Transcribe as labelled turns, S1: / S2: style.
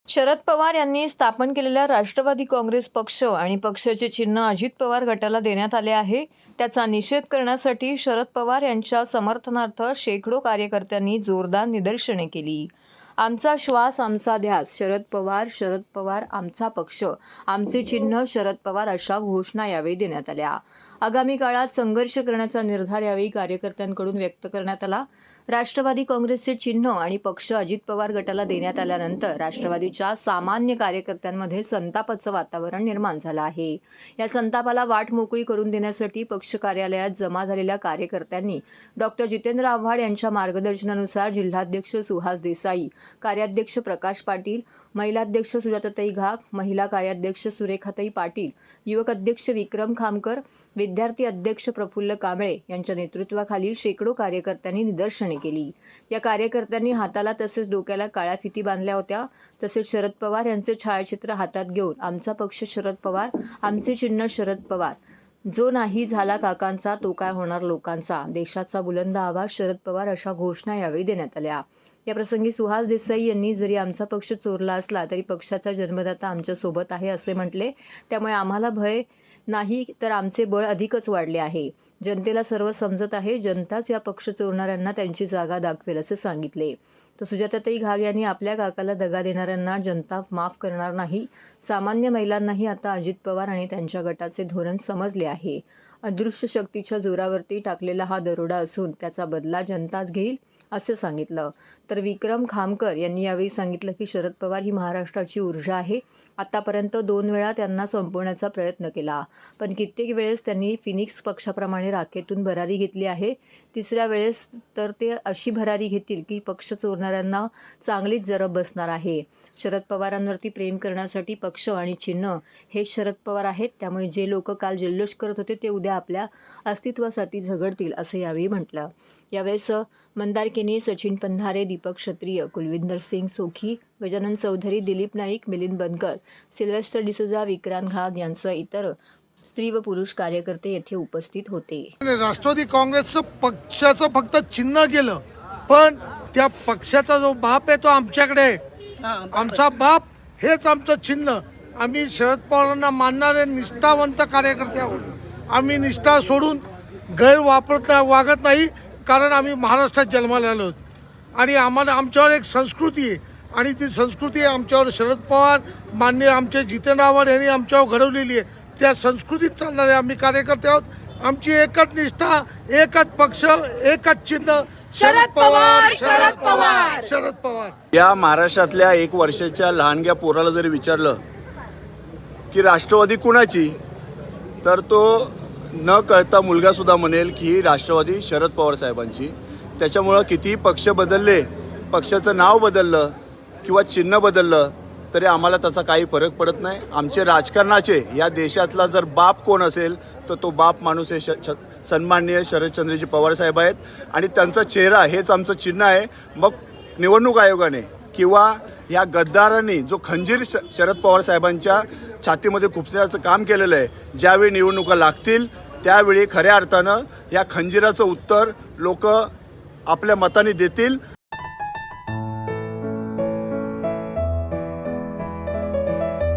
S1: शरद पवार यांनी स्थापन केलेल्या राष्ट्रवादी काँग्रेस पक्ष आणि पक्षाचे चिन्ह अजित पवार गटाला देण्यात आले आहे. त्याचा निषेध करण्यासाठी शरद पवार यांच्या समर्थनार्थ शेकडो कार्यकर्त्यांनी जोरदार निदर्शने केली. आमचा श्वास आमचा ध्यास, शरद पवार आमचा पक्ष, आमचे चिन्ह शरद पवार अशा घोषणा यावेळी देण्यात आल्या. आगामी काळात संघर्ष करण्याचा निर्धार यावेळी कार्यकर्त्यांकडून व्यक्त करण्यात आला. राष्ट्रवादी काँग्रेसचे चिन्ह आणि पक्ष अजित पवार गटाला देण्यात आल्यानंतर राष्ट्रवादीच्या सामान्य कार्यकर्त्यांमध्ये संतापाचं वातावरण निर्माण झालं आहे. या संतापाला वाट मोकळी करून देण्यासाठी पक्ष कार्यालयात जमा झालेल्या कार्यकर्त्यांनी डॉक्टर जितेंद्र आव्हाड यांच्या मार्गदर्शनानुसार जिल्हाध्यक्ष सुहास देसाई, कार्याध्यक्ष प्रकाश पाटील, महिलाध्यक्ष सुजाताताई घाग, महिला कार्याध्यक्ष सुरेखाताई पाटील, युवक अध्यक्ष विक्रम खामकर, विद्यार्थी अध्यक्ष प्रफुल्ल कांबळे यांच्या नेतृत्वाखाली शेकडो कार्यकर्त्यांनी निदर्शने केली. या कार्यकर्त्यांनी हाताला तसेच डोक्याला काळ्या फिती बांधल्या होत्या. तसेच शरद पवार यांचे छायाचित्र हातात घेऊन आमचा पक्ष शरद पवार, आमचे चिन्ह शरद पवार, जो नाही झाला काकांचा तो काय होणार लोकांचा, देशाचा बुलंद आवाज शरद पवार अशा घोषणा यावेळी देण्यात आल्या. या प्रसंगी सुहास देसाई यांनी जरी आमचा पक्ष चोरला असला तरी पक्षाचा जन्मदाता आमच्या सोबत आहे असे म्हटले. त्यामुळे आम्हाला भय नाही तर आमचे बळ अधिकच वाढले आहे. जनतेला सर्व समजत आहे. जनताच या पक्ष चोरणाऱ्यांना त्यांची जागा दाखवेल असे सांगितले. तर सुजाताताई घाग यांनी आपल्या काकाला दगा देणाऱ्यांना जनता माफ करणार नाही. सामान्य महिलांनाही आता अजित पवार आणि त्यांच्या गटाचे धोरण समजले आहे. अदृश्य शक्तीच्या जोरावरती टाकलेला हा दरोडा असून त्याचा बदला जनताच घेईल असे सांगितलं. तर विक्रम खामकर यांनी यावेळी सांगितलं की शरद पवार ही महाराष्ट्राची ऊर्जा आहे. आतापर्यंत 2 वेळा त्यांना संपवण्याचा प्रयत्न केला, पण कित्येक वेळेस त्यांनी फिनिक्स पक्षाप्रमाणे राखेतून भरारी घेतली आहे. तिसऱ्या वेळेस तर ते अशी भरारी घेतील की पक्ष चोरणाऱ्यांना चांगलीच जरब बसणार आहे. शरद पवारांवरती प्रेम करण्यासाठी पक्ष आणि चिन्ह हे शरद पवार आहेत. त्यामुळे जे लोक काल जल्लोष करत होते ते उद्या आपल्या अस्तित्वासाठी झगडतील असं यावेळी म्हटलं. यावेळेस मंदारकिनी, सचिन पंधारे, दीपक क्षत्रिय, कुलविंदर सिंग सोखी, गजानन चौधरी, दिलीप नाईक, मिलिंद बनकर, सिल्वेस्टर डिसोजा, विक्रांत घाग यांसह इतर स्त्री व पुरुष कार्यकर्ते येथे उपस्थित होते.
S2: राष्ट्रवादी काँग्रेसचं पक्षाचं फक्त चिन्ह गेलं, पण त्या पक्षाचा जो बाप आहे तो आमच्याकडे आहे. आमचा बाप हेच आमचं चिन्ह. आम्ही शरद पवारांना मानणारे निष्ठावंत कार्यकर्ते आहोत. आम्ही निष्ठा सोडून गैरवापरत वागत नाही, कारण आम्ही महाराष्ट्रात जन्माला आलो आणि आम्हाला आमच्यावर एक संस्कृती आहे आणि ती संस्कृती आमच्यावर शरद पवार, माननीय आमचे जितेंद्र आव्हाड यांनी आमच्यावर घडवलेली आहे. त्या संस्कृतीत चालणारे आम्ही कार्यकर्ते आहोत. आमची एकच निष्ठा, एकच पक्ष, एकच चिन्ह शरद पवार, शरद पवार, शरद पवार.
S3: या महाराष्ट्रातल्या 1 वर्षाच्या लहानग्या पोराला जरी विचारलं की राष्ट्रवादी कुणाची, तर तो न कळता मुलगा सुद्धा म्हणेल की ही राष्ट्रवादी शरद पवार साहेबांची. त्याच्यामुळं कितीही पक्ष बदलले, पक्षाचं नाव बदललं किंवा चिन्ह बदललं तरी आम्हाला त्याचा काही फरक पडत नाही. आमचे राजकारणाचे या देशातला जर बाप कोण असेल तर तो बाप माणूस हे सन्माननीय शरदचंद्रजी पवार साहेब आहेत आणि त्यांचा चेहरा हेच आमचं चिन्ह आहे. मग निवडणूक आयोगाने किंवा या गद्दारांनी जो खंजीर शरद पवार साहेबांच्या छातीमध्ये खुपसण्याचं काम केलेलं आहे, ज्यावेळी निवडणुका लागतील त्यावेळी खऱ्या अर्थानं या खंजीराचं उत्तर लोक आपल्या मताने देतील.